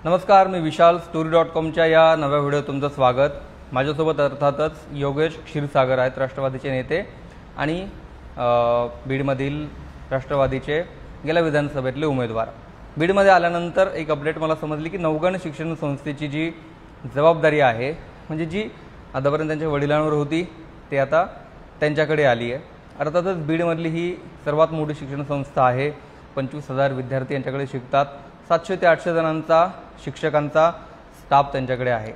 नमस्कार, मी विशाल story.comच्या या नव्या व्हिडिओत तुमचं स्वागत। माझ्यासोबत अर्थातच योगेश क्षीरसागर आहेत, राष्ट्रवादीचे नेते आणि बीडमधील राष्ट्रवादीचे गेल्या विधानसभेतले उमेदवार। बीडमध्ये आल्यानंतर एक अपडेट मला समजली की नवगण शिक्षण संस्थेची जी जबाबदारी आहे, म्हणजे जी आतापर्यंत त्यांच्या वडिलांवर होती, ते आता त्यांच्याकडे आली आहे। अर्थातच बीडमधली ही सर्वात मोठी शिक्षण संस्था आहे। 25,000 विद्यार्थी यांच्याकडे शिकतात। 700 ते 800 जणांचा शिक्षकांचा स्टाफ त्यांच्याकडे आहे।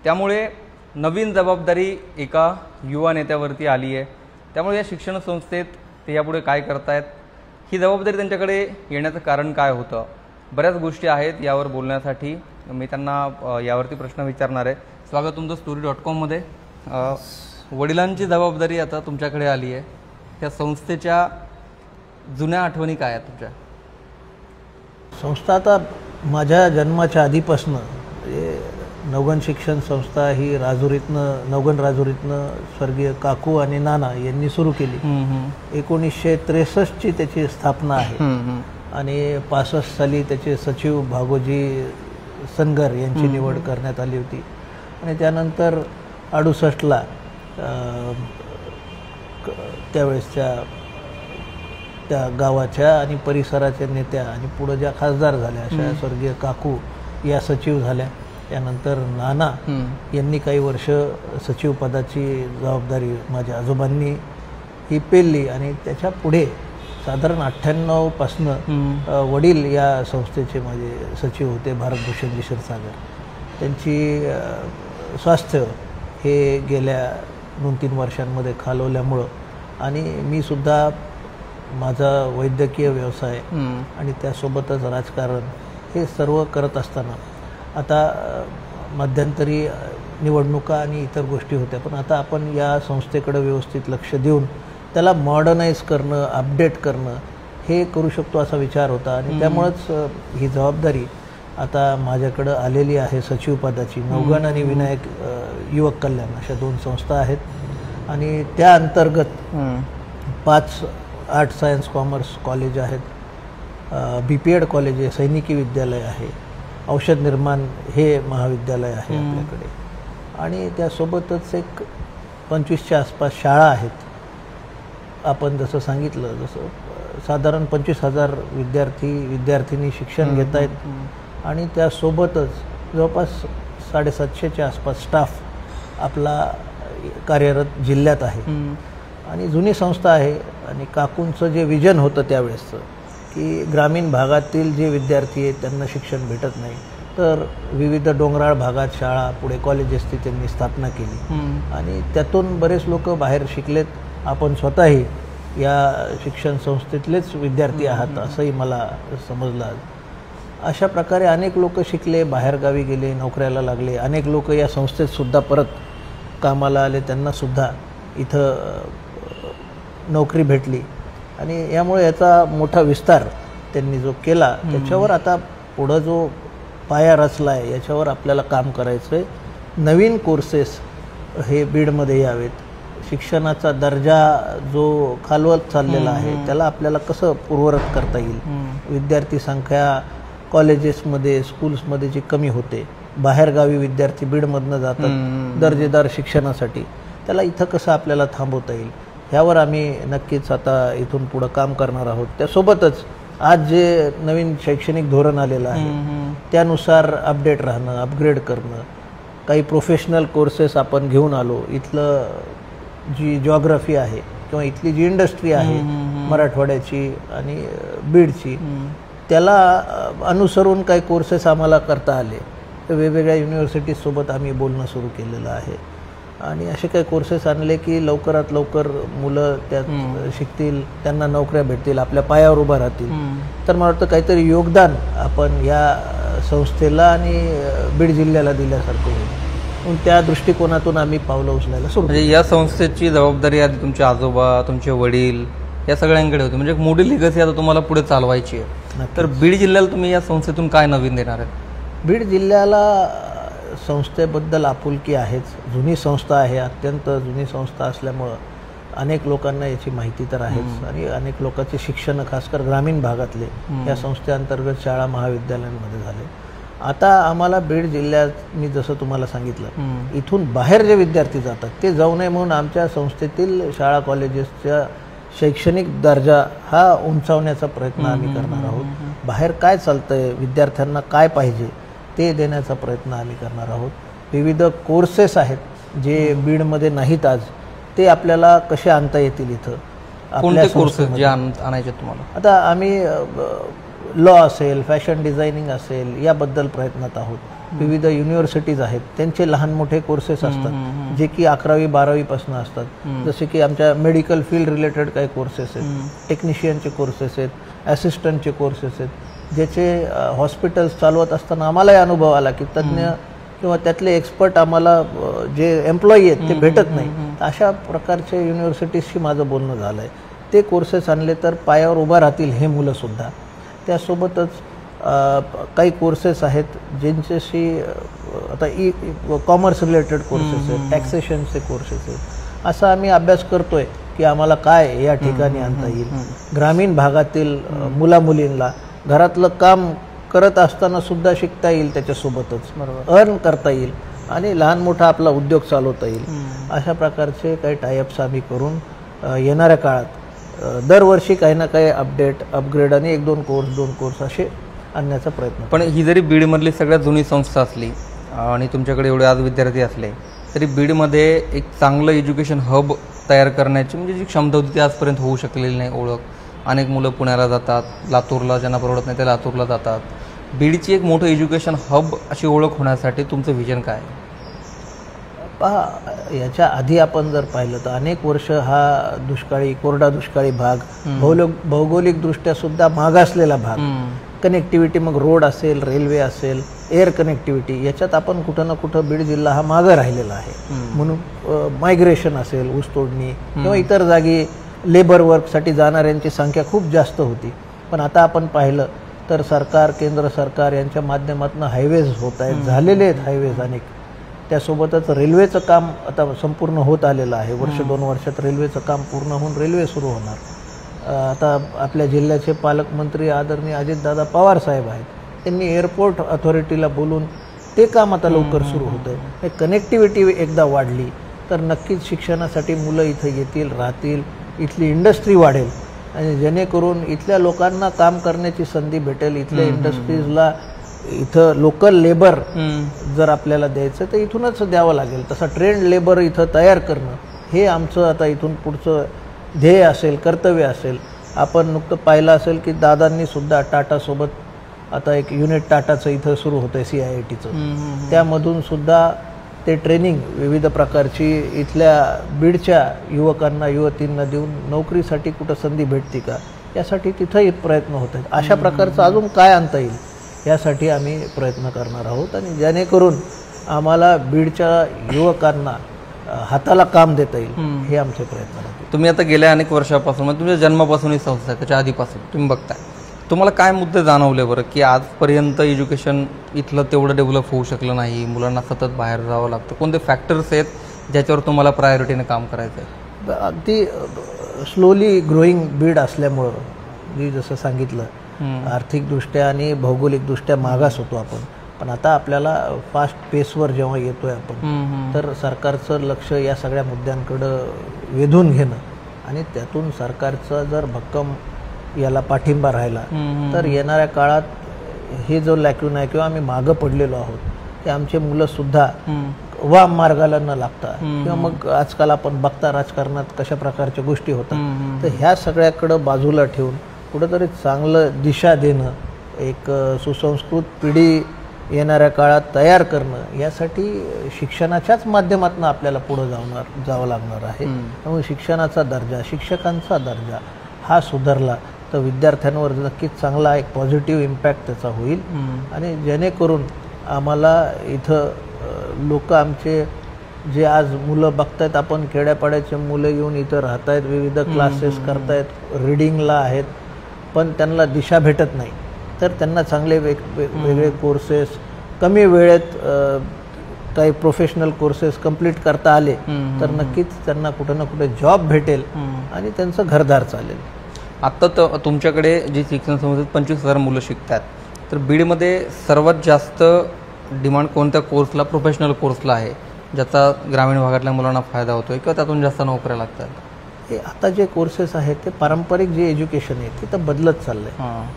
त्यामुळे नवीन जबाबदारी एका युवा नेत्यावरती आली आहे। त्यामुळे या शिक्षण संस्थेत ते यापुढे काय करतायत, ही जबाबदारी त्यांच्याकडे येण्याचं कारण काय होतं, बऱ्याच गोष्टी आहेत यावर बोलण्यासाठी मी त्यांना यावरती प्रश्न विचारणार आहे। स्वागत तुमचं story.com मध्ये। वडिलांची जबाबदारी आता तुमच्याकडे आली आहे, त्या संस्थेच्या जुन्या आठवणी काय आहेत तुमच्या? संस्था आता माझ्या जन्माच्या आधीपासून नवगण शिक्षण संस्था ही नवगण राजुरीतनं स्वर्गीय काकू आणि नाना यांनी सुरू केली। 1963 ची त्याची स्थापना आहे आणि 65 साली त्याचे सचिव भागोजी सनगर यांची निवड करण्यात आली होती आणि त्यानंतर 68 ला त्यावेळेसच्या त्या गावाच्या आणि परिसराच्या नेत्या आणि पुढे ज्या खासदार झाल्या अशा स्वर्गीय काकू या सचिव झाल्या। त्यानंतर नाना यांनी काही वर्ष सचिव पदाची जबाबदारी माझ्या आजोबांनी ही पेलली आणि त्याच्या पुढे साधारण 98 पासून वडील या संस्थेचे माझे सचिव होते, भारतभूषणजी क्षीरसागर। त्यांची स्वास्थ्य हे गेल्या 2-3 वर्षांमध्ये खालवल्यामुळं आणि मी सुद्धा माझा वैद्यकीय व्यवसाय आणि त्यासोबतच राजकारण हे सर्व करत असताना आता मध्यंतरी निवडणुका आणि इतर गोष्टी होत्या, पण आता आपण या संस्थेकडे व्यवस्थित लक्ष देऊन त्याला मॉडर्नाइज करणं, अपडेट करणं हे करू शकतो असा विचार होता आणि त्यामुळेच ही जबाबदारी आता माझ्याकडे आलेली आहे सचिव पदाची। नवगण आणि विनायक युवक कल्याण अशा 2 संस्था आहेत आणि त्या अंतर्गत 5 आर्ट सायन्स कॉमर्स कॉलेज आहेत, BPEd कॉलेज आहे, सैनिकी विद्यालय आहे, औषध निर्माण हे महाविद्यालय आहे आपल्याकडे आणि त्यासोबतच एक 25च्या आसपास शाळा आहेत। आपण जसं सांगितलं, जसं साधारण 25,000 विद्यार्थी शिक्षण घेत आहेत आणि त्यासोबतच जवळपास 750च्या आसपास स्टाफ आपला कार्यरत जिल्ह्यात आहे आणि जुनी संस्था आहे आणि काकूंचं जे विजन होतं त्यावेळेसचं की ग्रामीण भागातील जे विद्यार्थी आहेत त्यांना शिक्षण भेटत नाही, तर विविध डोंगराळ भागात शाळा, पुढे कॉलेजेसची त्यांनी स्थापना केली आणि त्यातून बरेच लोक बाहेर शिकलेत। आपण स्वतःही या शिक्षण संस्थेतलेच विद्यार्थी आहात असंही मला समजलं। अशा प्रकारे अनेक लोक शिकले, बाहेरगावी गेले, नोकऱ्याला लागले। अनेक लोक या संस्थेत सुद्धा परत कामाला आले, त्यांनासुद्धा इथं नोकरी भेटली आणि यामुळे याचा मोठा विस्तार त्यांनी जो केला त्याच्यावर आता पुढं जो पाया रचला आहे याच्यावर आपल्याला काम करायचं आहे। नवीन कोर्सेस हे बीडमध्ये यावेत, शिक्षणाचा दर्जा जो खालवत चाललेला आहे त्याला आपल्याला कसं पूर्ववत करता येईल, विद्यार्थी संख्या कॉलेजेसमध्ये स्कूल्समध्ये जी कमी होते, बाहेरगावी विद्यार्थी बीडमधनं जातात दर्जेदार शिक्षणासाठी, त्याला इथं कसं आपल्याला थांबवता येईल ह्यावर आम्ही नक्कीच आता इथून पुढं काम करणार आहोत। त्यासोबतच आज जे नवीन शैक्षणिक धोरण आलेलं आहे त्यानुसार अपडेट राहणं, अपग्रेड करणं, काही प्रोफेशनल कोर्सेस आपण घेऊन आलो। इथलं जी जिओग्राफी आहे किंवा इथली जी इंडस्ट्री आहे मराठवाड्याची आणि बीडची, त्याला अनुसरून काही कोर्सेस आम्हाला करता आले, तर वेगवेगळ्या युनिव्हर्सिटीजसोबत आम्ही बोलणं सुरू केलेलं आहे आणि असे काही कोर्सेस आणले की लवकरात लवकर मुलं त्यात शिकतील, त्यांना नोकऱ्या भेटतील, आपल्या पायावर उभा राहतील। तर मला वाटतं काहीतरी योगदान आपण या संस्थेला आणि बीड जिल्ह्याला दिल्यासारखं होईल, म्हणून त्या दृष्टिकोनातून आम्ही पावलं उचलायला सुरू। म्हणजे या संस्थेची जबाबदारी आधी तुमचे आजोबा, तुमचे वडील या सगळ्यांकडे होती, म्हणजे एक मोठी लिगसी आता तुम्हाला पुढे चालवायची आहे। तर बीड जिल्ह्याला तुम्ही या संस्थेतून काय नवीन देणार आहे? बीड जिल्ह्याला संस्थेबद्दल आपुलकी आहेच, जुनी संस्था आहे, अत्यंत जुनी संस्था असल्यामुळं अनेक लोकांना याची माहिती तर आहेच आणि अनेक लोकांचे शिक्षण खासकर ग्रामीण भागातले या संस्थेअंतर्गत शाळा महाविद्यालयांमध्ये झाले आता आम्हाला बीड जिल्ह्यात मी जसं तुम्हाला सांगितलं इथून बाहेर जे विद्यार्थी जातात ते जाऊ नये म्हणून आमच्या संस्थेतील शाळा कॉलेजेसच्या शैक्षणिक दर्जा हा उंचावण्याचा प्रयत्न आम्ही करणार आहोत. बाहेर काय चालतंय, विद्यार्थ्यांना काय पाहिजे ते देण्याचा प्रयत्न आम्ही करणार आहोत. विविध कोर्सेस आहेत जे बीडमध्ये नाहीत आज, ते आपल्याला कसे आणता येतील इथं. कोणते कोर्सेस जे आणायचे तुम्हाला? आता आम्ही लॉ असेल, फॅशन डिझायनिंग असेल, याबद्दल प्रयत्नात आहोत. विविध युनिव्हर्सिटीज आहेत, त्यांचे लहान मोठे कोर्सेस असतात जे की 11वी-12वी पासून असतात. जसे की आमच्या मेडिकल फील्ड रिलेटेड काही कोर्सेस आहेत, टेक्निशियनचे कोर्सेस आहेत, असिस्टंटचे कोर्सेस आहेत, ज्याचे हॉस्पिटल्स चालवत असताना आम्हालाही अनुभव आला की तज्ज्ञ किंवा त्यातले एक्सपर्ट आम्हाला जे एम्प्लॉई आहेत ते भेटत नाही. अशा प्रकारचे युनिव्हर्सिटीजशी माझं बोलणं झालं आहे. ते कोर्सेस आणले तर पायावर उभं राहतील हे मुलंसुद्धा. त्यासोबतच काही कोर्सेस आहेत ज्यांच्याशी आता कॉमर्स रिलेटेड कोर्सेस आहेत, टॅक्सेशनचे कोर्सेस आहेत. असा आम्ही अभ्यास करतोय की आम्हाला काय या ठिकाणी आणता येईल. ग्रामीण भागातील मुलामुलींना घरातलं काम करत असताना सुद्धा शिकता येईल, त्याच्यासोबतच अर्न करता येईल आणि लहान मोठा आपला उद्योग चालवता येईल. अशा प्रकारचे काही टायअप्स आम्ही करून येणाऱ्या काळात दरवर्षी काही ना काही अपडेट, अपग्रेड आणि 1-2 कोर्स असे आणण्याचा प्रयत्न. पण ही जरी बीडमधली सगळ्यात जुनी संस्था असली आणि तुमच्याकडे एवढे आज विद्यार्थी असले तरी बीडमध्ये एक चांगलं एज्युकेशन हब तयार करण्याची म्हणजे जी क्षमता होती ती आजपर्यंत होऊ शकलेली नाही. ओळख अनेक मुलं पुण्याला जातात, लातूरला ज्यांना परवडत नाही ते लातूरला जातात. बीडची एक मोठं एज्युकेशन हब अशी ओळख होण्यासाठी तुमचं विजन काय? पहा, याच्या आधी आपण जर पाहिलं तर अनेक वर्ष हा कोरडा दुष्काळी भाग, भौगोलिकदृष्ट्या सुद्धा मागासलेला भाग, कनेक्टिव्हिटी मग रोड असेल, रेल्वे असेल, एअर कनेक्टिव्हिटी, याच्यात आपण कुठं ना कुठं बीड जिल्हा हा मागं राहिलेला आहे. म्हणून मायग्रेशन असेल, ऊसतोडणी किंवा इतर जागी लेबर वर्कसाठी जाणाऱ्यांची संख्या खूप जास्त होती. पण आता आपण पाहिलं तर सरकार, केंद्र सरकार यांच्या माध्यमातून हायवेज होत आहेत, झालेले आहेत हायवेज अनेक. त्यासोबतच रेल्वेचं काम आता संपूर्ण होत आलेलं आहे. 1-2 वर्षात रेल्वेचं काम पूर्ण होऊन रेल्वे सुरू होणार. आता आपल्या जिल्ह्याचे पालकमंत्री आदरणीय अजितदादा पवार साहेब आहेत, त्यांनी एअरपोर्ट अथॉरिटीला बोलून ते काम आता लवकर सुरू होतं आहे. कनेक्टिव्हिटी एकदा वाढली तर नक्कीच शिक्षणासाठी मुलं इथं येतील, राहतील, इथली इंडस्ट्री वाढेल आणि जेणेकरून इथल्या लोकांना काम करण्याची संधी भेटेल. इथल्या इंडस्ट्रीजला इथं लोकल लेबर जर आपल्याला द्यायचं तर इथूनच द्यावं लागेल. तसा ट्रेंड लेबर इथं तयार करणं हे आमचं आता इथून पुढचं ध्येय असेल, कर्तव्य असेल. आपण नुकतं पाहिलं असेल की दादांनी सुद्धा टाटासोबत आता एक युनिट टाटाचं इथं सुरू होतं आहे CIITचं. त्यामधून सुद्धा ते ट्रेनिंग विविध प्रकारची इथल्या बीडच्या युवकांना, युवतींना देऊन नोकरीसाठी कुठं संधी भेटते का यासाठी तिथंही प्रयत्न होत आहेत. अशा प्रकारचं अजून काय आणता येईल यासाठी आम्ही प्रयत्न करणार आहोत आणि जेणेकरून आम्हाला बीडच्या युवकांना हाताला काम देता येईल हे आमचे प्रयत्न आहेत. तुम्ही आता गेल्या अनेक वर्षापासून म्हणजे तुमच्या जन्मापासून ही संस्था आहे, त्याच्या आधीपासून तुम्ही बघताय, तुम्हाला काय मुद्दे जाणवले बरं की आजपर्यंत एज्युकेशन इथलं तेवढं डेव्हलप होऊ शकलं नाही, मुलांना सतत बाहेर जावं लागतं? कोणते फॅक्टर्स आहेत ज्याच्यावर तुम्हाला प्रायोरिटीने काम करायचं आहे? अगदी स्लोली ग्रोईंग बीड असल्यामुळं मी जसं सांगितलं आर्थिकदृष्ट्या आणि भौगोलिकदृष्ट्या मागास होतो आपण. पण आता आपल्याला फास्ट पेसवर जेव्हा येतोय आपण तर सरकारचं लक्ष या सगळ्या मुद्द्यांकडं वेधून घेणं आणि त्यातून सरकारचा जर भक्कम याला पाठिंबा राहिला तर येणाऱ्या काळात हे जो लॅक्यून आहे किंवा आम्ही मागं पडलेलो आहोत ते आमचे मुलंसुद्धा वाम मार्गाला न लागता किंवा मग आजकाल आपण बघता राजकारणात कशा प्रकारच्या गोष्टी होतात, तर ह्या सगळ्याकडं बाजूला ठेवून कुठंतरी चांगलं दिशा देणं, एक सुसंस्कृत पिढी येणाऱ्या काळात तयार करणं यासाठी शिक्षणाच्याच माध्यमातून आपल्याला पुढं जावं लागणार आहे. त्यामुळे शिक्षणाचा दर्जा, शिक्षकांचा दर्जा हा सुधारला तर विद्यार्थ्यांवर नक्कीच चांगला एक पॉझिटिव्ह इम्पॅक्ट त्याचा होईल आणि जेणेकरून आम्हाला इथं लोक आमचे जे आज मुलं बघतायत, आपण खेड्यापाड्याचे मुलं येऊन इथं राहत आहेत, विविध क्लासेस करतायत, रीडिंगला आहेत, पण त्यांना दिशा भेटत नाही, तर त्यांना चांगले वेगवेगळे कोर्सेस कमी वेळेत काही प्रोफेशनल कोर्सेस कंप्लीट करता आले तर नक्कीच त्यांना कुठं ना कुठे जॉब भेटेल आणि त्यांचं घरदार चालेल. आत्ता तर तुमच्याकडे जी शिक्षण संस्थेत 25,000 मुलं शिकतात तर बीडमध्ये सर्वात जास्त डिमांड कोणत्या कोर्सला, प्रोफेशनल कोर्सला आहे ज्याचा ग्रामीण भागातल्या मुलांना फायदा होतोय किंवा त्यातून जास्त नोकऱ्या लागतात? हे आता जे कोर्सेस आहेत ते पारंपरिक जे एज्युकेशन आहे ते तर बदलत चाललंय.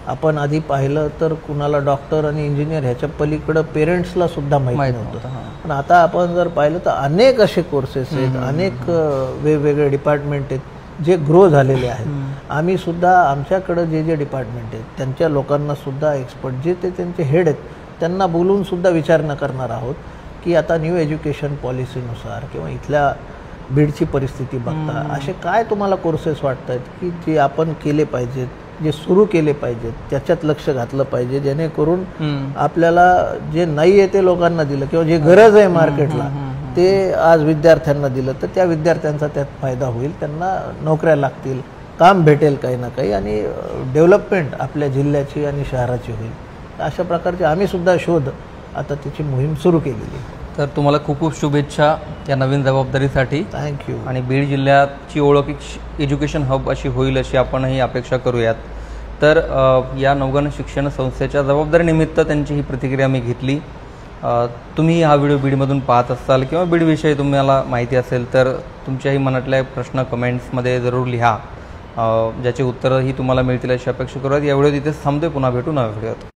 आपण आधी पाहिलं तर कुणाला डॉक्टर आणि इंजिनियर ह्याच्या पलीकडं पेरेंट्सला सुद्धा माहिती नव्हतं. पण आता आपण जर पाहिलं तर अनेक असे कोर्सेस आहेत, अनेक वेगवेगळे डिपार्टमेंट आहेत जे ग्रो झालेले आहेत. आम्ही सुद्धा आमच्याकडं जे जे डिपार्टमेंट आहेत त्यांच्या लोकांना सुद्धा एक्सपर्ट जे ते त्यांचे हेड आहेत त्यांना बोलून सुद्धा विचारणा करणार आहोत की आता न्यू एज्युकेशन पॉलिसीनुसार किंवा इथल्या बीडची परिस्थिती बघता असे काय तुम्हाला कोर्सेस वाटत आहेत की जे आपण केले पाहिजेत, जे सुरू केले पाहिजेत, त्याच्यात लक्ष घातलं पाहिजे जेणेकरून आपल्याला जे नाही आहे ते लोकांना दिलं किंवा जे गरज आहे मार्केटला ते आज विद्यार्थ्यांना दिलं तर त्या विद्यार्थ्यांचा त्यात फायदा होईल, त्यांना नोकऱ्या लागतील, काम भेटेल काही ना काही आणि डेव्हलपमेंट आपल्या जिल्ह्याची आणि शहराची होईल. अशा प्रकारचे आम्ही सुद्धा शोध आता त्याची मोहीम सुरू केलेली आहे. तर तुम्हाला खूप खूप शुभेच्छा या नवीन जबाबदारीसाठी. थँक्यू. आणि बीड जिल्ह्याची ओळख एज्युकेशन हब अशी होईल अशी आपणही अपेक्षा करूयात. तर या नवगण शिक्षण संस्थेच्या जबाबदारीनिमित्त त्यांची ही प्रतिक्रिया मी घेतली. तुम्ही हा व्हिडिओ बीडमधून पाहत असाल किंवा बीडविषयी तुम्हाला माहिती असेल तर तुमच्याही मनातले प्रश्न कमेंट्समध्ये जरूर लिहा, ज्याची उत्तरंही तुम्हाला मिळतील अशी अपेक्षा करूयात. या व्हिडिओ तिथेच थांबतोय. पुन्हा भेटू नव्या व्हिडिओत.